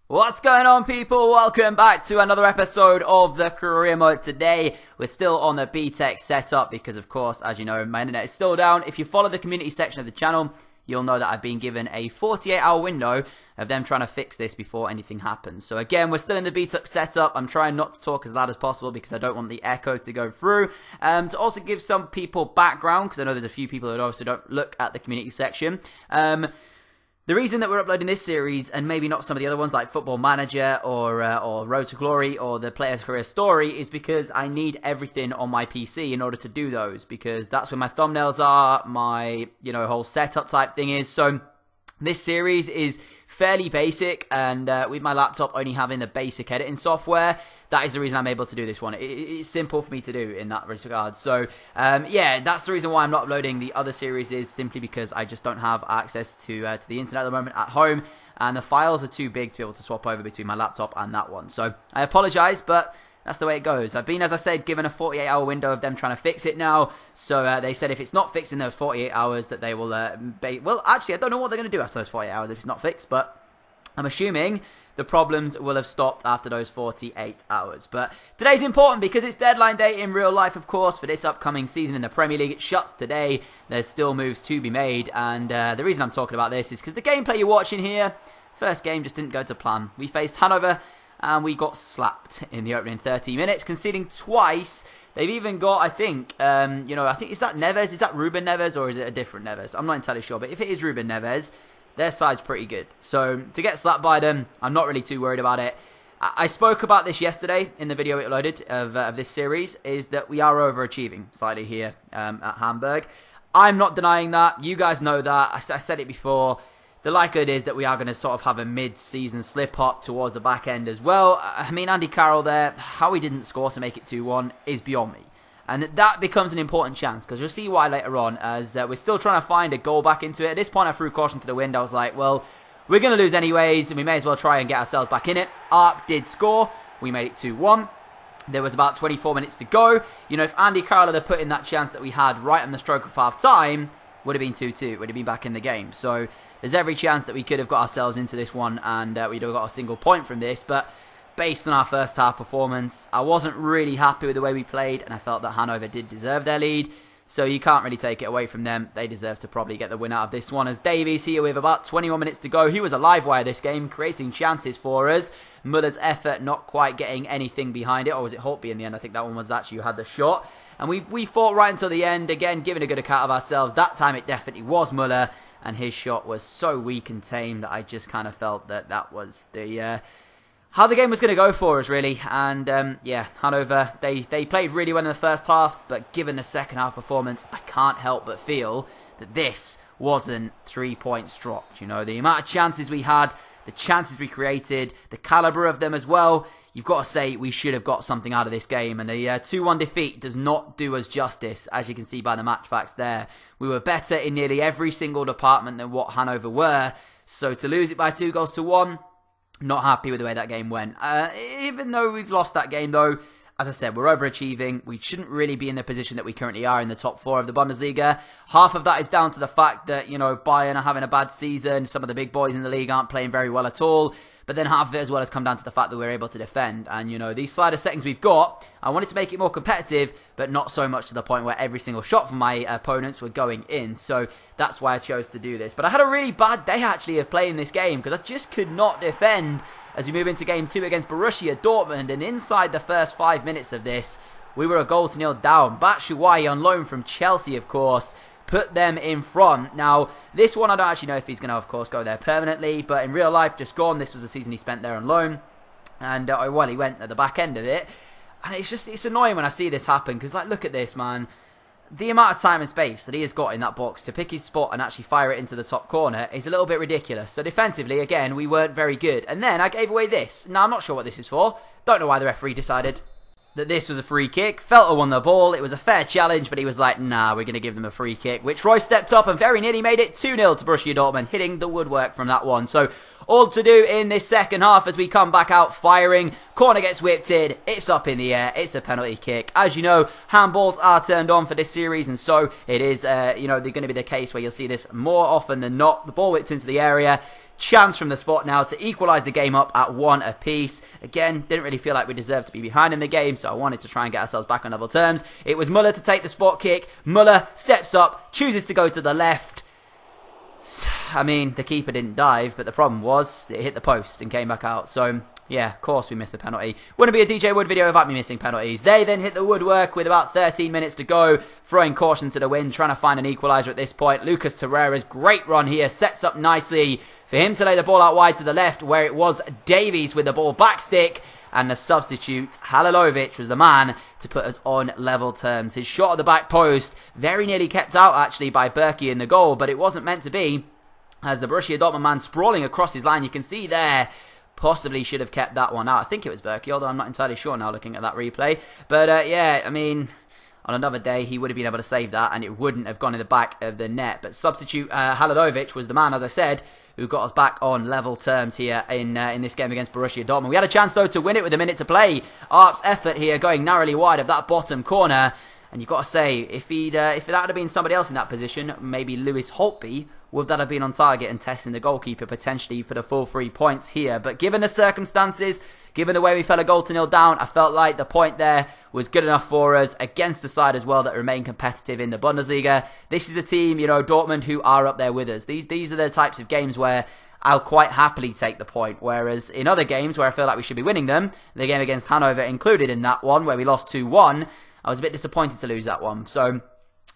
What's going on, people? Welcome back to another episode of the career mode. Today we're still on the BTEC setup because, of course, as you know, my internet is still down. If you follow the community section of the channel, you'll know that I've been given a 48-hour window of them trying to fix this before anything happens. So again, we're still in the BTEC setup. I'm trying not to talk as loud as possible because I don't want the echo to go through. To also give some people background, because I know there's a few people that obviously don't look at the community section. The reason that we're uploading this series, and maybe not some of the other ones like Football Manager or Road to Glory or the Player's Career Story, is because I need everything on my PC in order to do those, because that's where my thumbnails are, my whole setup type thing is. So this series is fairly basic, and with my laptop only having the basic editing software, that is the reason I'm able to do this one. It's simple for me to do in that regard. So, yeah, that's the reason why I'm not uploading the other series, is simply because I just don't have access to the internet at the moment at home, and the files are too big to be able to swap over between my laptop and that one. So, I apologize, but that's the way it goes. I've been, as I said, given a 48-hour window of them trying to fix it now. So they said if it's not fixed in those 48 hours that they will... well, actually, I don't know what they're going to do after those 48 hours if it's not fixed, but I'm assuming the problems will have stopped after those 48 hours. But today's important because it's deadline day in real life, of course, for this upcoming season in the Premier League. It shuts today. There's still moves to be made. And the reason I'm talking about this is because the gameplay you're watching here, first game just didn't go to plan. We faced Hannover and we got slapped in the opening 30 minutes, conceding twice. They've even got, I think, I think, is that Neves? Is that Ruben Neves or is it a different Neves? I'm not entirely sure, but if it is Ruben Neves, their side's pretty good. So to get slapped by them, I'm not really too worried about it. I spoke about this yesterday in the video it loaded of this series, is that we are overachieving slightly here at Hamburg. I'm not denying that. You guys know that. I said it before. The likelihood is that we are going to sort of have a mid-season slip-up towards the back end as well. I mean, Andy Carroll there, how he didn't score to make it 2-1 is beyond me. And that becomes an important chance, because you'll see why later on, as we're still trying to find a goal back into it. At this point, I threw caution to the wind. I was like, well, we're going to lose anyways, and we may as well try and get ourselves back in it. Arp did score. We made it 2-1. There was about 24 minutes to go. If Andy Carroll had put in that chance that we had right on the stroke of half-time, would have been 2-2, would have been back in the game. So there's every chance that we could have got ourselves into this one and we'd have got a single point from this. But based on our first half performance, I wasn't really happy with the way we played, and I felt that Hannover did deserve their lead. So you can't really take it away from them. They deserve to probably get the win out of this one. As Davies here with about 21 minutes to go. He was a live wire this game, creating chances for us. Muller's effort not quite getting anything behind it. Or was it Holtby in the end? I think that one was actually who had the shot. And we fought right until the end. Again, giving a good account of ourselves. That time it definitely was Muller. And his shot was so weak and tame that I just kind of felt that that was the... how the game was going to go for us, really. And, yeah, Hannover, they played really well in the first half, but given the second half performance, I can't help but feel that this wasn't 3 points dropped. The amount of chances we had, the chances we created, the calibre of them as well, you've got to say we should have got something out of this game. And a 2-1 defeat does not do us justice, as you can see by the match facts there. We were better in nearly every single department than what Hannover were, so to lose it by 2-1... not happy with the way that game went. Even though we've lost that game, though, as I said, we're overachieving. We shouldn't really be in the position that we currently are in the top 4 of the Bundesliga. Half of that is down to the fact that, Bayern are having a bad season. Some of the big boys in the league aren't playing very well at all. But then half of it as well has come down to the fact that we're able to defend. And, these slider settings we've got, I wanted to make it more competitive, but not so much to the point where every single shot from my opponents were going in. So that's why I chose to do this. But I had a really bad day, actually, of playing this game, because I just could not defend as we move into Game 2 against Borussia Dortmund. And inside the first 5 minutes of this, we were a 1-0 down. Batshuayi on loan from Chelsea, of course, put them in front. Now, this one I don't actually know if he's going to, of course, go there permanently, but in real life, just gone. This was the season he spent there on loan, and well, he went at the back end of it, and it's annoying when I see this happen, because, look at this, man. The amount of time and space that he has got in that box to pick his spot and actually fire it into the top corner is a little bit ridiculous. So defensively, again, we weren't very good, and then I gave away this. Now, I'm not sure what this is for. Don't know why the referee decided that this was a free kick. Felter won the ball. It was a fair challenge, but he was like, nah, we're going to give them a free kick, which Roy stepped up and very nearly made it 2-0 to Borussia Dortmund, hitting the woodwork from that one. So all to do in this second half as we come back out firing. Corner gets whipped in. It's up in the air. It's a penalty kick. As you know, handballs are turned on for this series, and so it is, they're going to be the case where you'll see this more often than not. The ball whipped into the area. chance from the spot now to equalise the game up at 1 apiece. Again, didn't really feel like we deserved to be behind in the game, so I wanted to try and get ourselves back on level terms. It was Muller to take the spot kick. Muller steps up, chooses to go to the left. I mean, the keeper didn't dive, but the problem was it hit the post and came back out. So, yeah, of course we missed a penalty. Wouldn't be a DJ Wood video without me missing penalties. They then hit the woodwork with about 13 minutes to go, throwing caution to the wind, trying to find an equaliser at this point. Lucas Torreira's great run here sets up nicely for him to lay the ball out wide to the left, where it was Davies with the ball back stick. And the substitute, Halilovic, was the man to put us on level terms. His shot at the back post, very nearly kept out actually by Berkey in the goal, but it wasn't meant to be, as the Borussia Dortmund man sprawling across his line. You can see there, possibly should have kept that one out. I think it was Berkey, although I'm not entirely sure now looking at that replay. But yeah, I mean, on another day, he would have been able to save that, and it wouldn't have gone in the back of the net. But substitute Halilovic was the man, as I said, who got us back on level terms here in this game against Borussia Dortmund. We had a chance, though, to win it with a minute to play. Arp's effort here going narrowly wide of that bottom corner. And you've got to say, if that had been somebody else in that position, maybe Lewis Holtby, would that have been on target and testing the goalkeeper potentially for the full 3 points here? But given the circumstances, given the way we fell a goal to nil down, I felt like the point there was good enough for us against a side as well that remain competitive in the Bundesliga. This is a team, you know, Dortmund, who are up there with us. These are the types of games where I'll quite happily take the point. Whereas in other games where I feel like we should be winning them, the game against Hannover included in that one where we lost 2-1, I was a bit disappointed to lose that one. So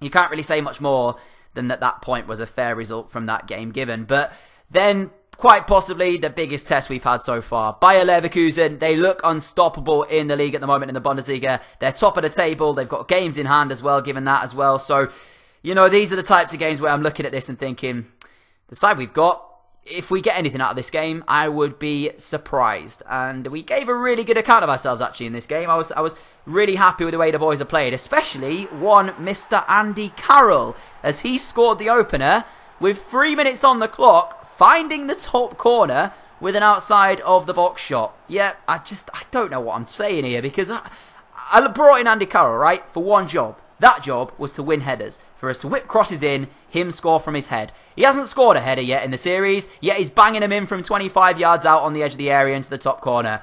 you can't really say much more than that point was a fair result from that game given. But then, quite possibly, the biggest test we've had so far. Bayer Leverkusen, they look unstoppable in the league at the moment in the Bundesliga. They're top of the table. They've got games in hand as well, given that as well. So, you know, these are the types of games where I'm looking at this and thinking, the side we've got, if we get anything out of this game, I would be surprised. And we gave a really good account of ourselves, actually, in this game. I was really happy with the way the boys have played, especially one Mr. Andy Carroll, as he scored the opener with 3 minutes on the clock, finding the top corner with an outside of the box shot. Yeah, I don't know what I'm saying here, because I brought in Andy Carroll, right, for one job. That job was to win headers, for us to whip crosses in, him score from his head. He hasn't scored a header yet in the series, yet he's banging them in from 25 yards out on the edge of the area into the top corner.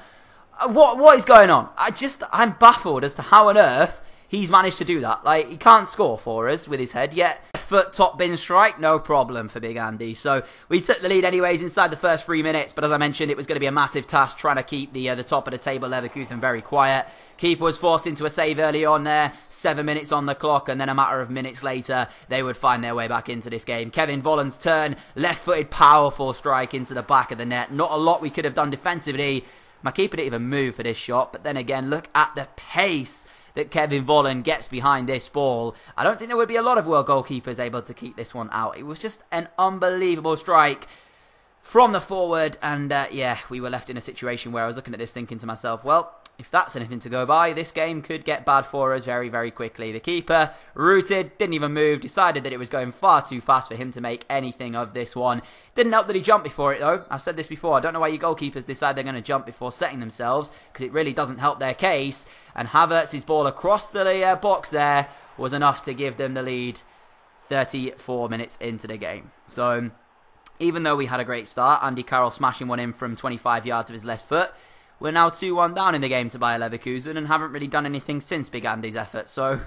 What is going on? I'm baffled as to how on earth he's managed to do that. Like, he can't score for us with his head, yet foot top bin strike, no problem for Big Andy. So we took the lead anyways inside the first 3 minutes, but as I mentioned, it was going to be a massive task trying to keep the top of the table Leverkusen very quiet. Keeper was forced into a save early on there, 7 minutes on the clock, and then a matter of minutes later, they would find their way back into this game. Kevin Volland's turn, left-footed, powerful strike into the back of the net. Not a lot we could have done defensively. My keeper didn't even move for this shot, but then again, look at the pace that Kevin Volland gets behind this ball. I don't think there would be a lot of world goalkeepers able to keep this one out. It was just an unbelievable strike from the forward, and yeah, we were left in a situation where I was looking at this thinking to myself, well, if that's anything to go by, this game could get bad for us very, very quickly. The keeper, rooted, didn't even move, decided that it was going far too fast for him to make anything of this one. Didn't help that he jumped before it, though. I've said this before, I don't know why you goalkeepers decide they're going to jump before setting themselves, because it really doesn't help their case. And Havertz's ball across the box there was enough to give them the lead 34 minutes into the game. So, even though we had a great start, Andy Carroll smashing one in from 25 yards of his left foot, we're now 2-1 down in the game to Bayer Leverkusen and haven't really done anything since Big Andy's effort. So,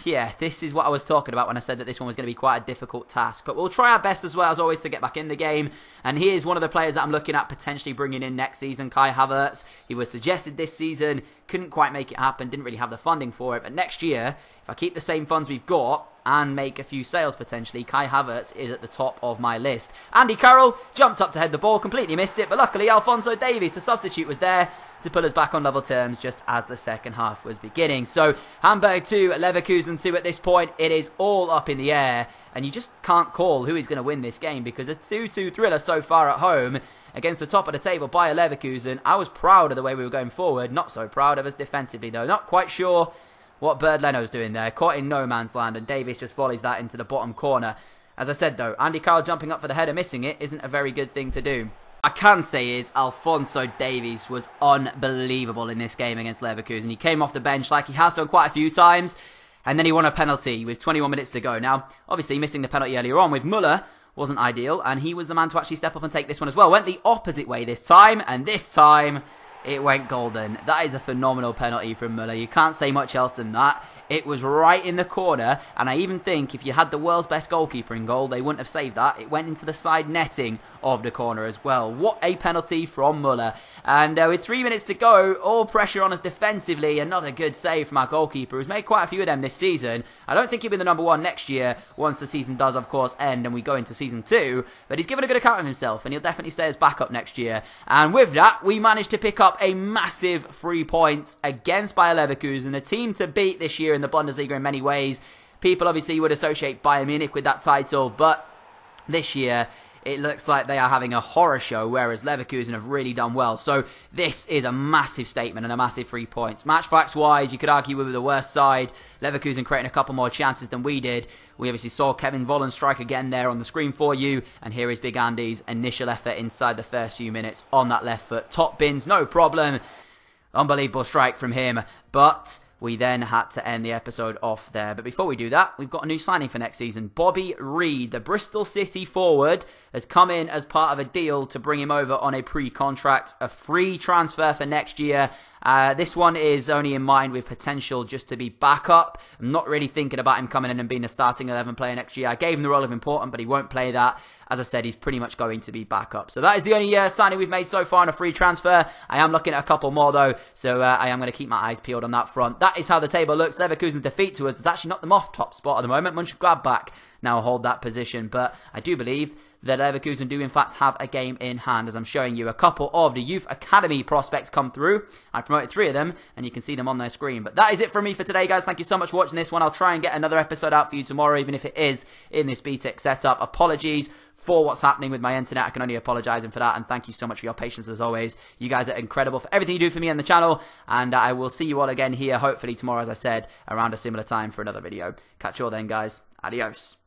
yeah, this is what I was talking about when I said that this one was going to be quite a difficult task. But we'll try our best as well, as always, to get back in the game. And here's one of the players that I'm looking at potentially bringing in next season, Kai Havertz. He was suggested this season, couldn't quite make it happen, didn't really have the funding for it. But next year, if I keep the same funds we've got and make a few sales potentially, Kai Havertz is at the top of my list. Andy Carroll jumped up to head the ball, completely missed it, but luckily Alphonso Davies, the substitute, was there to put us back on level terms just as the second half was beginning. So Hamburg 2, Leverkusen 2 at this point. It is all up in the air, and you just can't call who is going to win this game, because a 2-2 thriller so far at home against the top of the table Bayer Leverkusen. I was proud of the way we were going forward, not so proud of us defensively though. Not quite sure what Bird Leno's doing there, caught in no man's land, and Davies just volleys that into the bottom corner. As I said though, Andy Carroll jumping up for the header, missing it, isn't a very good thing to do. I can say is Alphonso Davies was unbelievable in this game against Leverkusen. He came off the bench like he has done quite a few times, and then he won a penalty with 21 minutes to go. Now, obviously missing the penalty earlier on with Muller wasn't ideal, and he was the man to actually step up and take this one as well. Went the opposite way this time, and this time it went golden. That is a phenomenal penalty from Müller. You can't say much else than that. It was right in the corner, and I even think if you had the world's best goalkeeper in goal, they wouldn't have saved that. It went into the side netting of the corner as well. What a penalty from Müller. And with 3 minutes to go, all pressure on us defensively. Another good save from our goalkeeper, who's made quite a few of them this season. I don't think he'll be the number one next year, once the season does, of course, end and we go into season 2. But he's given a good account of himself, and he'll definitely stay as backup next year. And with that, we managed to pick up a massive 3 points against Bayer Leverkusen, a team to beat this year in the Bundesliga in many ways. People obviously would associate Bayern Munich with that title, but this year it looks like they are having a horror show, whereas Leverkusen have really done well. So this is a massive statement and a massive 3 points. Match facts wise, you could argue we were the worst side. Leverkusen creating a couple more chances than we did. We obviously saw Kevin Volland strike again there on the screen for you, and here is Big Andy's initial effort inside the first few minutes on that left foot. Top bins, no problem. Unbelievable strike from him, but we then had to end the episode off there. But before we do that, we've got a new signing for next season. Bobby Reed, the Bristol City forward, has come in as part of a deal to bring him over on a pre-contract, a free transfer for next year. This one is only in mind with potential just to be backup. I'm not really thinking about him coming in and being a starting 11 player next year. I gave him the role of important, but he won't play that. As I said, he's pretty much going to be backup. So that is the only signing we've made so far on a free transfer. I am looking at a couple more though, so I am going to keep my eyes peeled on that front. That is how the table looks. Leverkusen's defeat to us has actually knocked them off top spot at the moment. Mönchengladbach now hold that position, but I do believe that Leverkusen do in fact have a game in hand, as I'm showing you a couple of the youth academy prospects come through. I promoted 3 of them, and you can see them on their screen. But that is it from me for today, guys. Thank you so much for watching this one. I'll try and get another episode out for you tomorrow, even if it is in this BTEC setup. Apologies for what's happening with my internet. I can only apologise for that, and thank you so much for your patience as always. You guys are incredible for everything you do for me on the channel, and I will see you all again here hopefully tomorrow, as I said, around a similar time for another video. Catch you all then, guys. Adios.